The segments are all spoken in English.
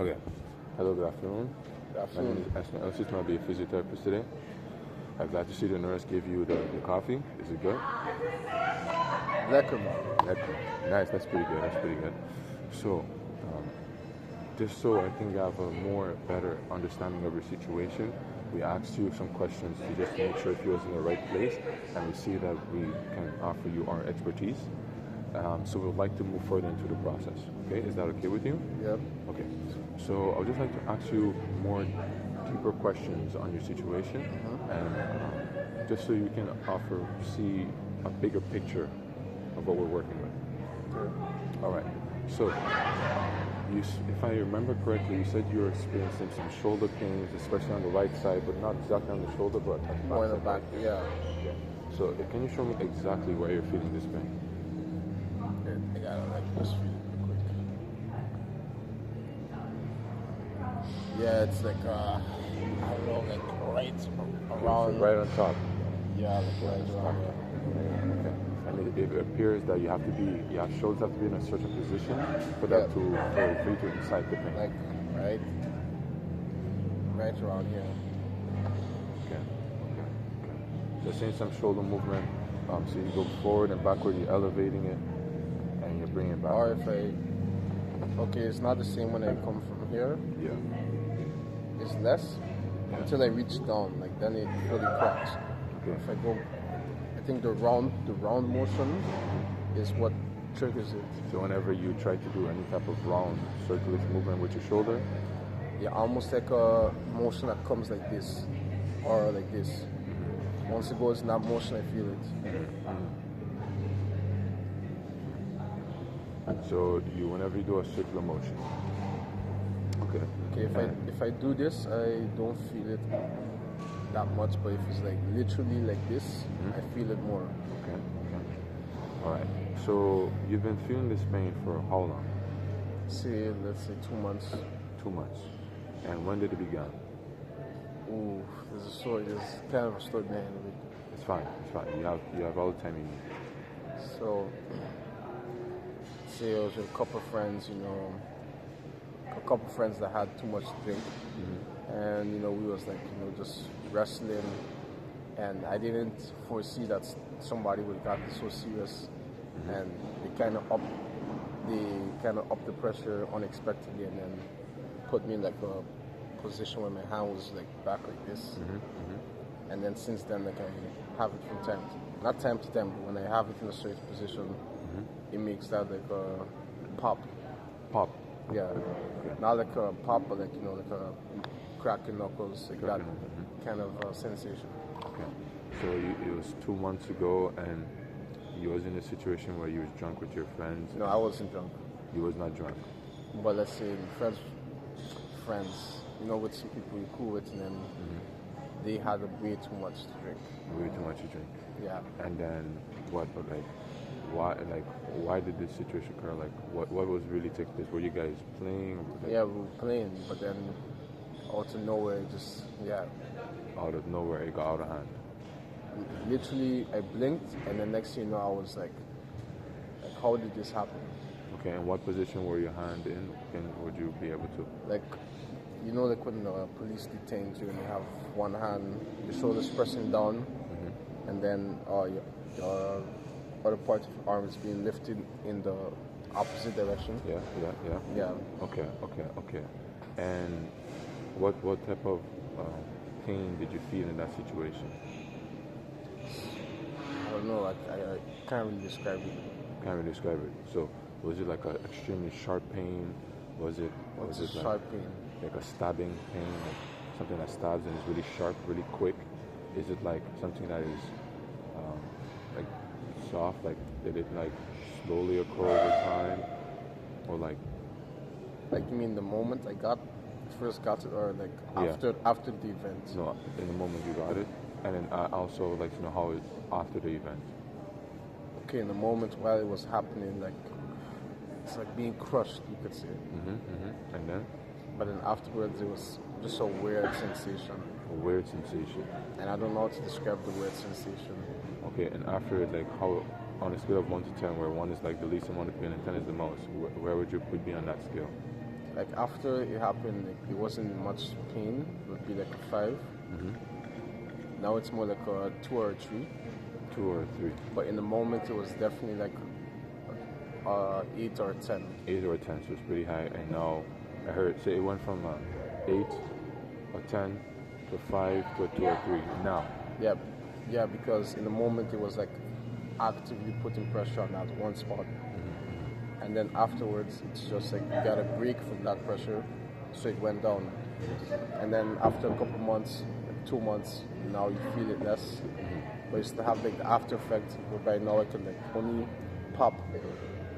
Okay. Hello, good afternoon. Good My afternoon. name is Asma Elsis. I'll be a physiotherapist today. I'm glad to see the nurse give you the coffee. Is it good? Lekker man. Nice. That's pretty good. That's pretty good. So, just so I can have a more better understanding of your situation, we asked you some questions to just make sure if you was in the right place, and we see that we can offer you our expertise. So we'd like to move further into the process. Okay, is that okay with you? Yep. Okay. So I would just like to ask you more deeper questions on your situation, and just so you can see a bigger picture of what we're working with. Okay. All right. So, if I remember correctly, you said you were experiencing some shoulder pains, especially on the right side, but not exactly on the shoulder, but at the More in the back. back. Yeah. So, can you show me exactly where you're feeling this pain? Okay. I gotta just feel it real quick. Yeah, it's like I don't know, like right around. So right on top. Yeah, like right around there. Okay. And it appears that your shoulders have to be in a certain position for that Yeah. for you to incite the pain. Like right around here. Okay. So seeing some shoulder movement. So you go forward and backward, you're elevating it, and you're bringing it back. Or if it's not the same when I come from here. Yeah. It's less until I reach down. Like then it fully cracks. Okay. If I go, I think the round motion is what triggers it. So whenever you try to do any type of round circular movement with your shoulder, Yeah, almost like a motion that comes like this or like this. Once it goes in that motion, I feel it. so whenever you do a circular motion. Okay. Okay, if I do this, I don't feel it that much. But if it's like literally like this, I feel it more. Okay. All right. So you've been feeling this pain for how long? Say, let's say 2 months. 2 months. And when did it begin? Ooh, there's a story. There's kind of a story behind it. It's fine. You have all the time you need. So, say I was with a couple of friends, a couple of friends that had too much to drink. And, we was like, just wrestling. And I didn't foresee that somebody would got this so serious. And they kind of upped the pressure unexpectedly and then put me in like a position where my hand was like back like this. And then since then, like I have it from not time to time, but when I have it in a straight position, it makes that like a pop. Pop. Yeah, not like a pop, but like like a cracking knuckles, like that kind of sensation. Okay. So it was 2 months ago, and you was in a situation where you was drunk with your friends. No, I wasn't drunk. You was not drunk. But let's say friends, with some people you're cool with, and then they had way too much to drink. Way too much to drink. Yeah. And then what? Why did this situation occur? Like, what was really taking place? Were you guys playing? Yeah, we were playing, but then out of nowhere, just out of nowhere, it got out of hand. Literally, I blinked, and the next thing you know, I was like, how did this happen? Okay, and what position were your hand in? And would you be able to? Like, like when the police detains you and you have one hand, your shoulders pressing down, and then your other part of your arm is being lifted in the opposite direction. Yeah. Okay. And what type of pain did you feel in that situation? I don't know. I can't really describe it. Can't really describe it. So, was it like an extremely sharp pain? Was it sharp pain? Like a stabbing pain, like something that stabs and is really sharp, really quick? Is it like something that is like soft? Like did it like slowly occur over time, or like? Like you mean the moment I first got it, or like after the event? No, in the moment you got it, and then I also like to know how it after the event. Okay, in the moment while it was happening, like it's like being crushed, you could say. And then? But then afterwards, it was just a weird sensation. A weird sensation. And I don't know how to describe the weird sensation. Okay, and after it, like how, on a scale of 1 to 10, where 1 is like the least amount of pain and 10 is the most, where would you put me on that scale? like after it happened, like, it wasn't much pain. It would be like a 5. Now it's more like a 2 or a 3. 2 or 3? But in the moment, it was definitely like 8 or 10. 8 or 10, so it's pretty high. And now I heard say it went from 8 or 10 to 5 to a 2 or 3 now. Yeah, because in the moment it was like actively putting pressure on that one spot. And then afterwards, it's just like you got a break from that pressure, so it went down. And then after a couple months, like 2 months, now you feel it less. But you still have like the after effect, whereby now I can like only pop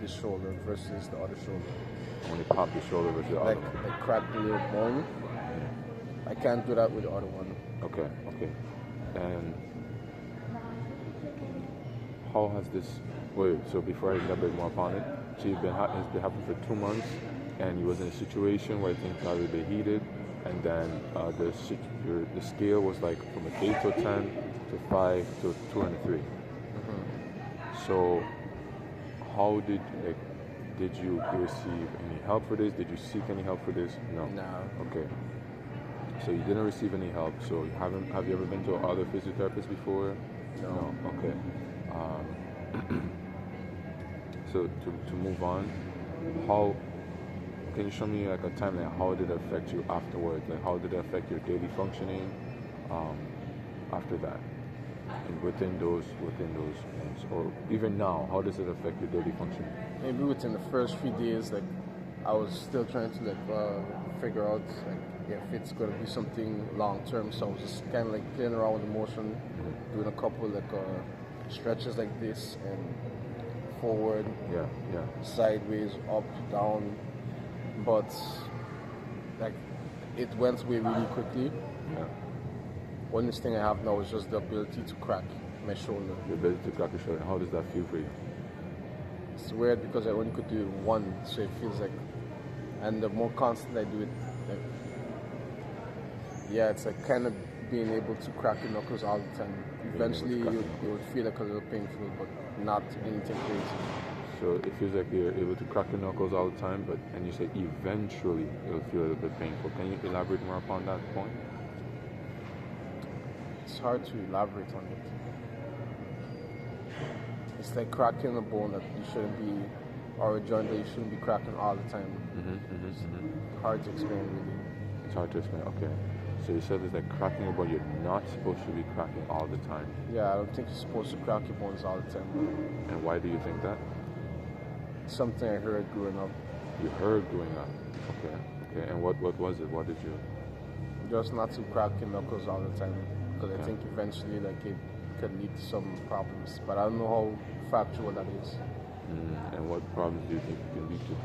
the shoulder versus the other shoulder. Only pop the shoulder versus the other. Like crack the little bone. I can't do that with the other one. Okay. And how has this? Wait. So before I elaborate more upon it, so it's been happening for 2 months, and you was in a situation where things got a bit heated, and then the scale was like from an 8 to a 10 to 5 to 2 and a 3. So how did you receive any help for this? Did you seek any help for this? No. Okay. So you didn't receive any help. So have you ever been to other physiotherapists before? No. Okay. So to move on, how can you show me like a timeline? How did it affect you afterwards? Like how did it affect your daily functioning after that? And within those months, or even now, how does it affect your daily functioning? Maybe within the first few days, like I was still trying to like figure out like if it's gonna be something long term. So I was just kind of like playing around with the motion, doing a couple like stretches like this and forward, sideways, up, down. But like it went away really quickly. One thing I have now is just the ability to crack my shoulder. The ability to crack your shoulder. How does that feel for you? It's weird because I only could do it one, so it feels like, and the more constant I do it, like, it's like kind of being able to crack your knuckles all the time. Eventually, it would feel like a little painful, but not anything crazy. So it feels like you're able to crack your knuckles all the time, and you say eventually it'll feel a little bit painful. Can you elaborate more upon that point? It's hard to elaborate on it. It's like cracking a bone that you shouldn't be, or a joint that you shouldn't be cracking all the time. It's hard to explain, really. It's hard to explain, okay. So you said it's like cracking a bone you're not supposed to be cracking all the time. Yeah, I don't think you're supposed to crack your bones all the time. And why do you think that? Something I heard growing up. You heard growing up? Okay. And what was it? What did you? Just not to crack your knuckles all the time. Because I think eventually like it could lead to some problems. But I don't know how factual that is. And what problems do you think it can lead to?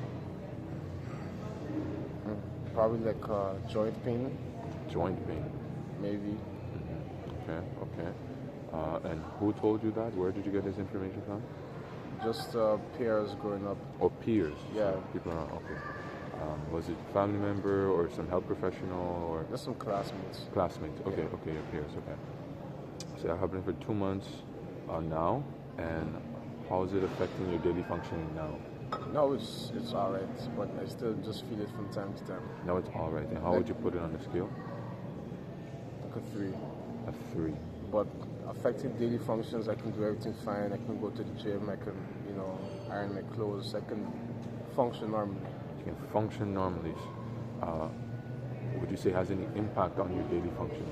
Probably like joint pain. Joint pain? Maybe. Okay. And who told you that? Where did you get this information from? Just peers growing up. Or peers? Yeah. So people around, okay. Was it a family member or some health professional or? Just some classmates. Classmates, okay, your peers, okay. So that happened for 2 months now, and how is it affecting your daily functioning now? No, it's alright, but I still just feel it from time to time. Now it's alright, and how would you put it on the scale? Like a 3. A 3. But affecting daily functions, I can do everything fine. I can go to the gym, I can, iron my clothes, I can function normally. You can function normally. Would you say it has any impact on your daily functioning?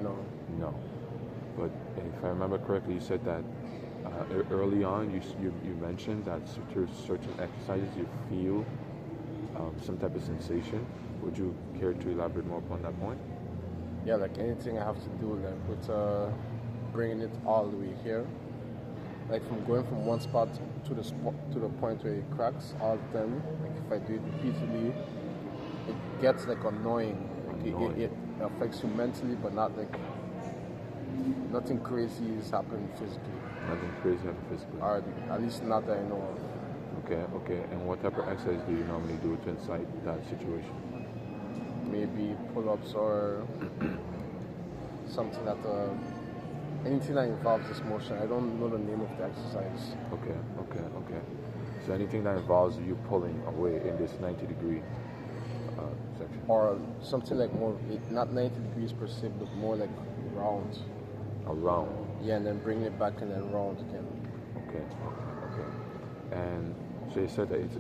No. But if I remember correctly, you said that early on you mentioned that through certain exercises you feel some type of sensation. Would you care to elaborate more upon that point? Yeah, like anything I have to do like with bringing it all the way here, like from going from one spot to the point where it cracks all the time. Like if I do it repeatedly, it gets like annoying. Like it affects you mentally, but not like nothing crazy is happening physically. Nothing crazy happening physically. Or at least not that I know of. Okay. And what type of exercise do you normally do to incite that situation? Maybe pull-ups or something that anything that involves this motion. I don't know the name of the exercise. Okay. So anything that involves you pulling away in this 90 degree or something like more, not 90 degrees per se, but more like round. Around. Yeah, and then bring it back and then round again. Okay, okay, okay. And so you said that it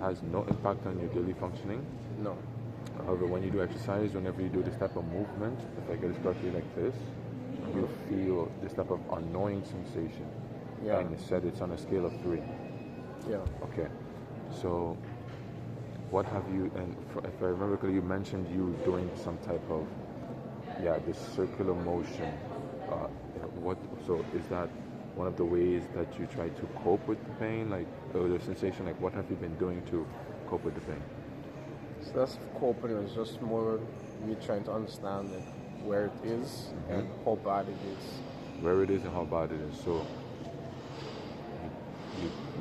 has no impact on your daily functioning. No. However, when you do exercise, whenever you do this type of movement, if I get it correctly like this, you feel this type of annoying sensation. Yeah. And you said it's on a scale of 3. Yeah. Okay. So, what have you, and if I remember correctly, you mentioned you doing some type of, this circular motion. So is that one of the ways that you try to cope with the pain, like, or the sensation, like what have you been doing to cope with the pain? So that's coping. It's just more me trying to understand like where it is and how bad it is. Where it is and how bad it is. So,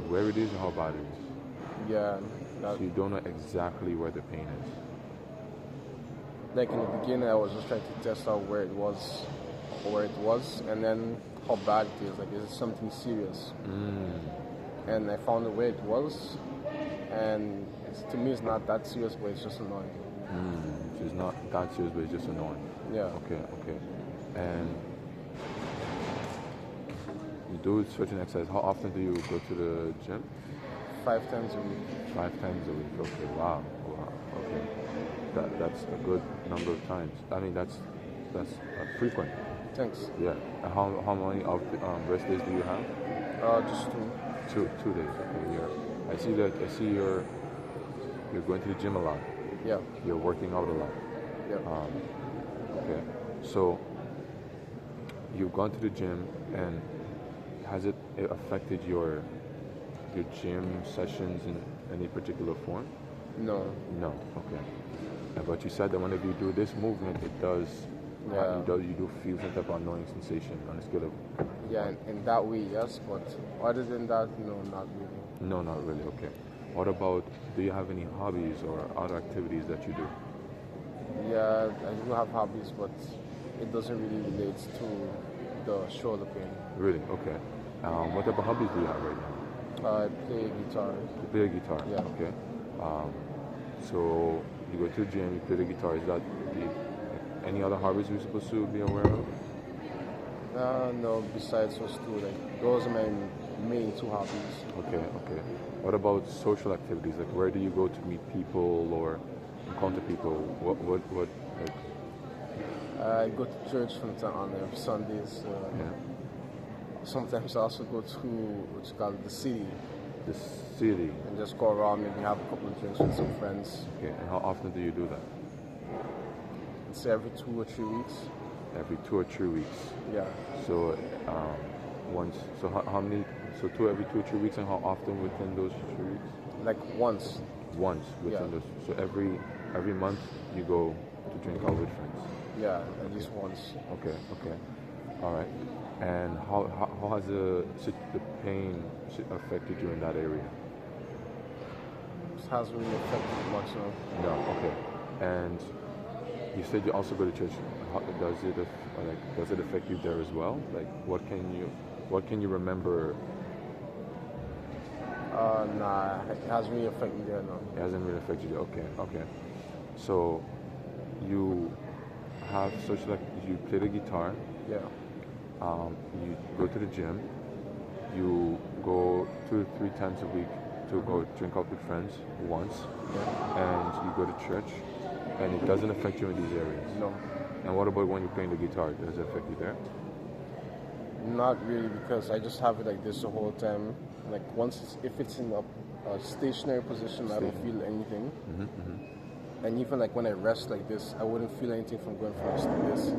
where it is and how bad it is. Yeah. So you don't know exactly where the pain is. Like in the beginning, I was just trying to test out where it was, and then how bad it is. Like, is it something serious? And I found the way it was, and to me, it's not that serious, but it's just annoying. So it's not that serious, but it's just annoying. Yeah. Okay, okay. And you do certain exercise. How often do you go to the gym? 5 times a week. 5 times a week. Okay. Wow. Okay. That's a good number of times. I mean, that's frequent. Thanks. Yeah. And how many of the rest days do you have? Just 2. 2 days. Okay. Yeah. I see you're going to the gym a lot. Yeah. You're working out a lot. Yeah. Okay. So you've gone to the gym, and has it affected your gym sessions in any particular form? No. No. Okay. But you said that whenever you do this movement, it does. Yeah. You do feel some type of annoying sensation on a scale of. Yeah, in that way, yes, but other than that, no, not really. No, not really. Okay. What about? Do you have any hobbies or other activities that you do? Yeah, I do have hobbies, but it doesn't really relate to the shoulder pain. Really? Okay. What type of hobbies do you have right now? I play guitar. You play the guitar. Yeah. Okay. So you go to the gym, you play the guitar. Is that any other hobbies you're supposed to be aware of? No, besides those 2, like those are my main 2 hobbies. Okay, okay. What about social activities? Like, where do you go to meet people or encounter people? What like, I go to church from time on Sundays. yeah. Sometimes I also go to what's called the city The city. and just go around, maybe have a couple of drinks with some friends. Okay, and how often do you do that? It's every 2 or 3 weeks. Every 2 or 3 weeks. Yeah. So, once. So how many? So 2 every 2 or 3 weeks, and how often within those 3 weeks? Like once. Once within Yeah. those. So every month you go to drink out with friends. Yeah, at least once. Okay, okay, all right. And how has the pain affected you in that area? It hasn't really affected much, no. No, okay. And you said you also go to church. Does it affect you there as well? Like, what can you remember? Nah, it hasn't really affected me there, no. It hasn't really affected you. Okay, okay. So you have you play the guitar. Yeah. You go to the gym. You go 2 to 3 times a week to go drink out with friends once, and you go to church, and it doesn't affect you in these areas. No. And what about when you're playing the guitar? Does it affect you there? Not really, because I just have it like this the whole time. Like if it's in a stationary position, I don't feel anything. And even like when I rest like this, I wouldn't feel anything from going from this to this.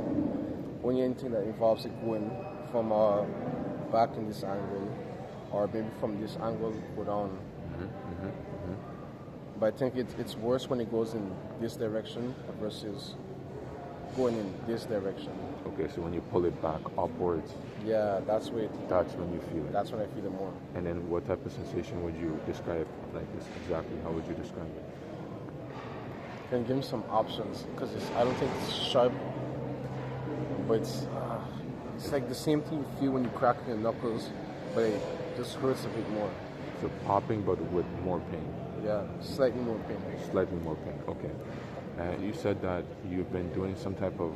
Only anything that involves it going from back in this angle, or maybe from this angle go down. But I think it's worse when it goes in this direction versus going in this direction. Okay, so when you pull it back upwards, Yeah, that's when you feel it. That's when I feel it more. And then what type of sensation would you describe like this exactly? How would you describe it? Can you give me some options? Because I don't think it's sharp, but it's like the same thing you feel when you crack your knuckles, but it just hurts a bit more. So popping, but with more pain. Yeah, slightly more pain. Slightly more pain. Okay. And you said that you've been doing some type of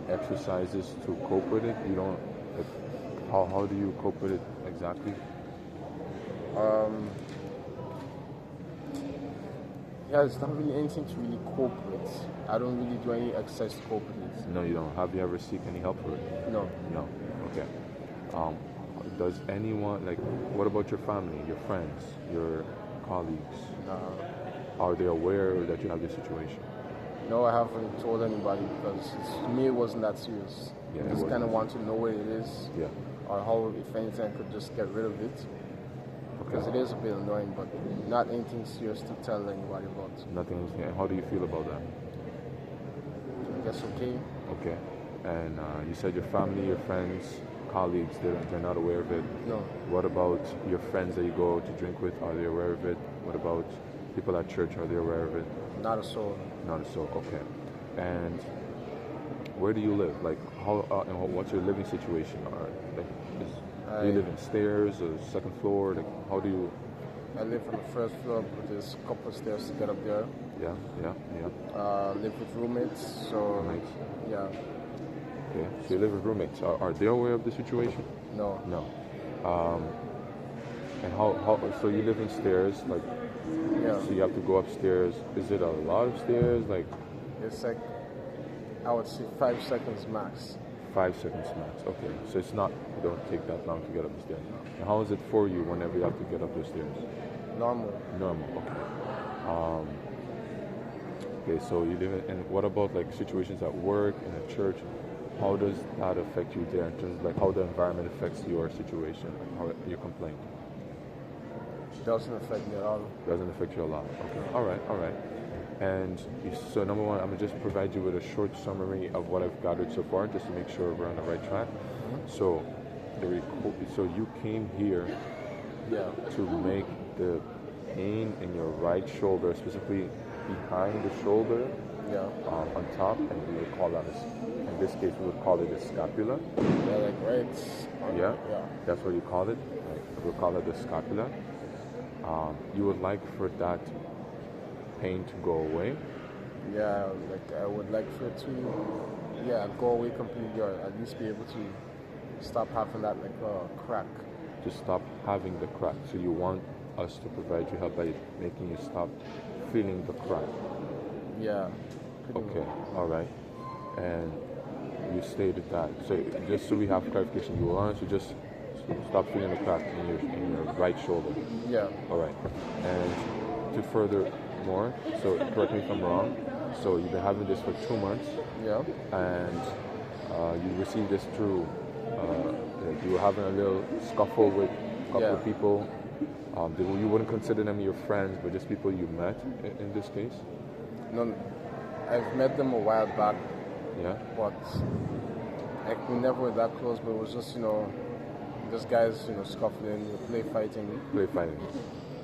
exercises to cope with it. You don't. Like, how do you cope with it exactly? Um, yeah, it's not really anything to really cope with. I don't really do any exercise to cope with it. No, you don't. Have you ever seek any help for it? No. No. Okay. Um, does anyone like? What about your family, your friends, your colleagues? Are they aware that you have this situation? No, I haven't told anybody because to me it wasn't that serious. Yeah, I it just kind of wasn't. want to know what it is, Yeah. or how, if anything, I could just get rid of it. Because it is a bit annoying, but not anything serious to tell anybody about. Nothing. How do you feel about that? I guess okay. Okay. And you said your family, your friends, colleagues, they're not aware of it. No, What about your friends that you go to drink with? Are they aware of it? What about people at church? Are they aware of it? not a soul. Not so. Okay. And where do you live? Like, how? And what's your living situation? Or like, do you live in stairs or second floor? Like, how do you? I live on the first floor, but there's a couple of stairs to get up there. Yeah, yeah, yeah. Live with roommates, so Roommates. yeah, Okay. So you live with roommates. Are they aware of the situation? no. No. And how? So you live in stairs, like, Yeah, so you have to go upstairs. Is it a lot of stairs? Like it's like, I would say 5 seconds max. 5 seconds max. Okay. So it's not. It don't take that long to get up the stairs. And how is it for you whenever you have to get up the stairs? Normal. Normal. Okay. Okay. So you live in. And what about like situations at work in a church? How does that affect you there in terms of like how the environment affects your situation, like how your complaint? Doesn't affect me at all. Doesn't affect you a lot. Okay. All right. All right. And so number one, I'm gonna just provide you with a short summary of what I've gathered so far, just to make sure we're on the right track. So, so you came here Yeah, to make the pain in your right shoulder, specifically behind the shoulder, yeah, on top, and we would call that, in this case, we would call it the scapula. yeah, like right. Yeah, Yeah, that's what you call it. We'll call it the scapula. You would like for that pain to go away. yeah. Like I would like for it to, yeah, go away completely, or at least be able to stop having that like crack. To stop having the crack. So you want us to provide you help by making you stop feeling the crack. Yeah. pretty Okay, much. all right. And you stated that. So just so we have clarification, you want us to just stop feeling the crack in your right shoulder. Yeah. All right. And to further more, so correct me if I'm wrong. So you've been having this for 2 months, Yeah. and you received this through. Like you were having a little scuffle with a couple of Yeah. people. You wouldn't consider them your friends, but just people you met in this case. No, I've met them a while back, Yeah. but like we never were that close. But it was just just guys scuffling, play fighting. Play fighting.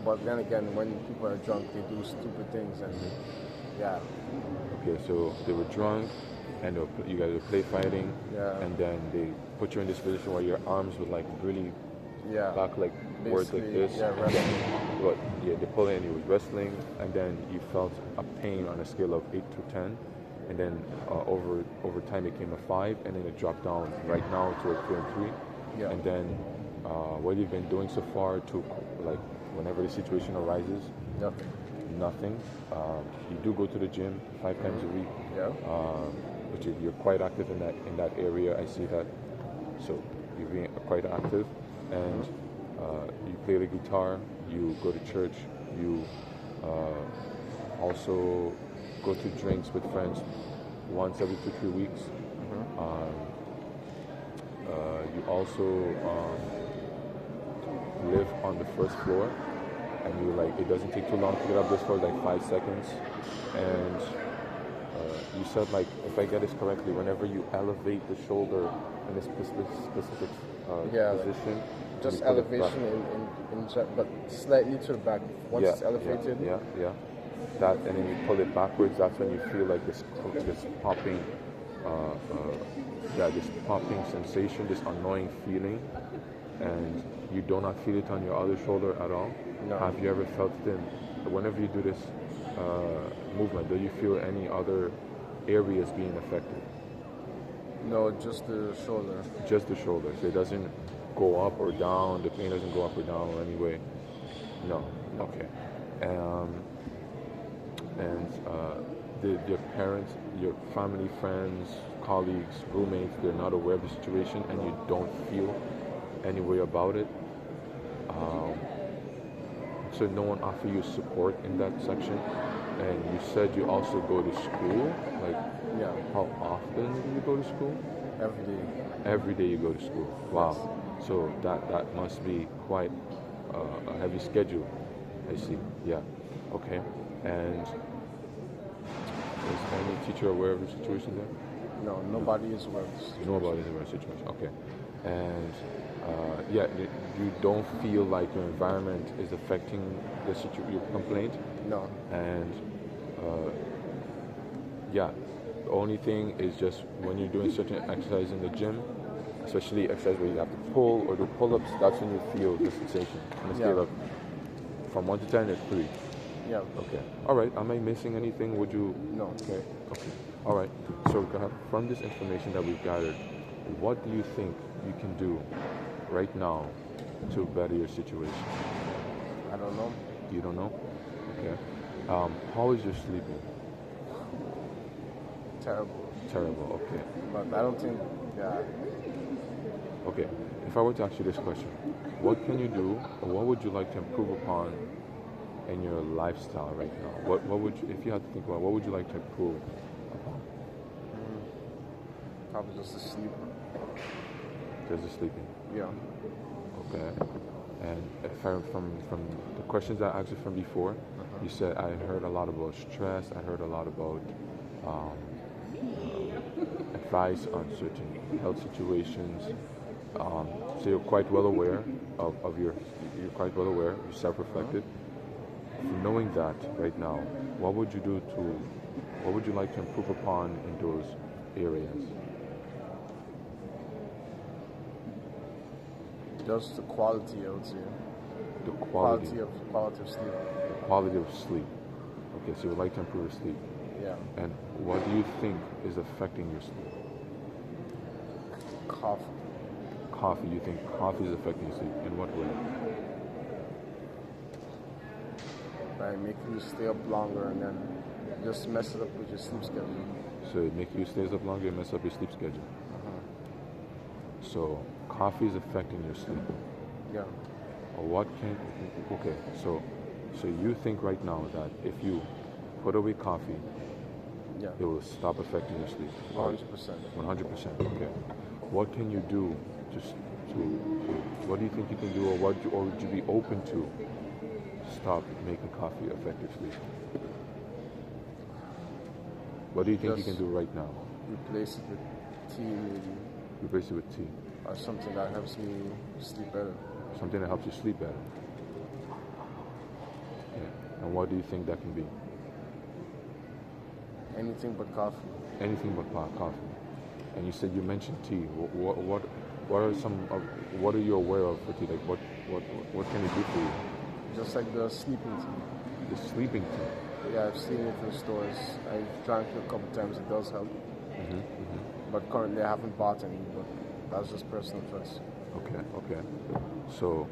But then again, when people are drunk, they do stupid things, and yeah, Okay, so they were drunk, and you guys were play fighting, Yeah. and then they put you in this position where your arms would like really yeah, back like words like Basically, this. yeah, and wrestling. then, what? Yeah, they pulled in. You was wrestling, and then you felt a pain on a scale of 8 to 10, and then over time it came a 5, and then it dropped down right now to a 2 and 3. Yeah. And then what you've been doing so far to like whenever the situation arises, nothing. nothing. You do go to the gym 5 times a week, Yeah, which you're quite active in that area. I see that. So you're being quite active, and you play the guitar. You go to church. You also go to drinks with friends once every 2-3 weeks. You also live on the first floor, and you like it doesn't take too long to get up this floor, like 5 seconds. And you said like, if I get this correctly, whenever you elevate the shoulder in a specific Yeah, position, just you put it back. elevation but slightly to the back. Once it's elevated, yeah. That, and then you pull it backwards. That's when you feel like this popping, this popping sensation, this annoying feeling, and you do not feel it on your other shoulder at all. No. Have you ever felt it? Whenever you do this, movement, do you feel any other areas being affected? No, just the shoulder. Just the shoulder. So it doesn't go up or down. The pain doesn't go up or down in any way. No. Okay. And your parents, your family, friends, colleagues, roommates, they're not aware of the situation, and you don't feel any way about it. So no one offer you support in that section. And you said you also go to school. Like, Yeah, how often do you go to school? every day. Every day you go to school. Wow. So that must be quite a heavy schedule. I see. Yeah. Okay. And is any teacher aware of the situation there? No, nobody is aware of this. Nobody's aware of the situation. Okay. And yeah, you don't feel like your environment is affecting your complaint. No, And yeah, the only thing is just when you're doing certain exercise in the gym, especially exercise where you have to pull or do pull-ups, that's when you feel the sensation. On a scale Yeah. of from 1 to 10, it's 3. yeah, Okay. All right. Am I missing anything? Would you? no. Okay. Okay. All right. So from this information that we've gathered, what do you think you can do right now to better your situation? I don't know. You don't know? Okay. How is your sleeping? Terrible. Terrible. Okay. But I don't think, yeah, Okay. If I were to ask you this question, what can you do, or what would you like to improve upon in your lifestyle right now? What would you, if you had to think about, what would you like to improve upon? probably just the sleep. Just the sleeping. Yeah, Okay. And if I, from the questions I asked you from before, you said I heard a lot about stress. I heard a lot about advice on certain health situations. So you're quite well aware of you're quite well aware. You're self-reflected. Knowing that right now, what would you like to improve upon in those areas? just the quality, I would say. The quality Quality of sleep. quality of sleep. Okay, so you would like to improve your sleep. Yeah, And what do you think is affecting your sleep? coffee. Coffee. You think coffee is affecting your sleep? In what way? Right, make you stay up longer and then just mess it up with your sleep schedule. So it make you stay up longer and mess up your sleep schedule. So coffee is affecting your sleep. Yeah, Or what can? Okay, so you think right now that if you put away coffee, yeah, it will stop affecting your sleep? 100%. 100%. Okay. What can you do to what do you think you can do, or would you be open to stop making coffee affect your sleep? What do you think you Just- can do right now? Replace it with tea maybe, Replace it with tea. or something that helps me sleep better. Something that helps you sleep better. Yeah. And what do you think that can be? Anything but coffee. Anything but coffee. And you said you mentioned tea. What are some of, what are you aware of for tea? Like what can it do for you? Just like the sleeping tea. The sleeping tea. Yeah, I've seen it in stores. I've drank it a couple times. It does help. But currently I haven't bought any, but that's just personal choice. Okay. So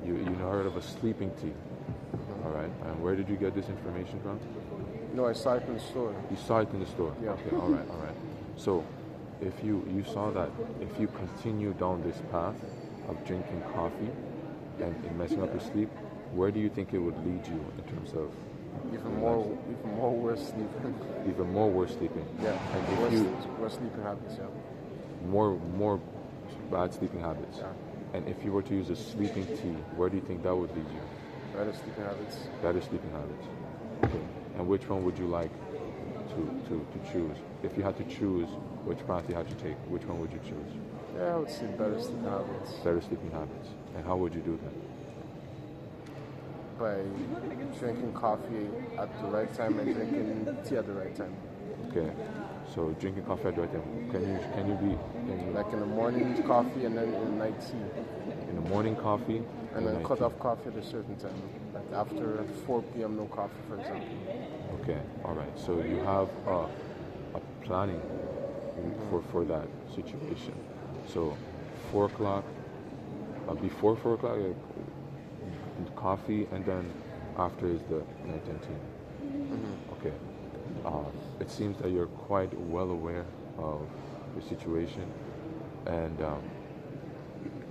you heard of a sleeping tea. All right. And where did you get this information from? No, I saw it in the store. You saw it in the store. Yeah. Okay. All right. So if you saw that if you continue down this path of drinking coffee and messing up your sleep, where do you think it would lead you in terms of Even more worse sleeping. even more worse sleeping? Yeah, And if worse sleeping habits. Yeah. more bad sleeping habits. Yeah. And if you were to use a sleeping tea, where do you think that would lead you? Better sleeping habits. Better sleeping habits. Okay. And which one would you like to choose? If you had to choose which path you had to take, which one would you choose? Yeah, I would say better sleeping habits. Better sleeping habits. And how would you do that? By drinking coffee at the right time and drinking tea at the right time. Okay. So drinking coffee at the right time. Can you be Like in the morning, coffee, and then in the night, tea. in the morning coffee And then night cut tea? off coffee at a certain time. Like after 4 p.m., no coffee, for example. Okay. All right. So you have a planning for that situation. So 4 o'clock, before 4 o'clock, coffee, and then after is the nighttime tea. Okay. It seems that you're quite well aware of your situation, and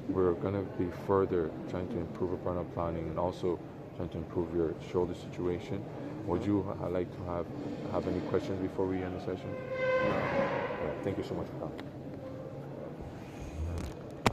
we're going to be further trying to improve upon our planning and also trying to improve your shoulder situation. Would you like to have any questions before we end the session? All right, thank you so much for coming.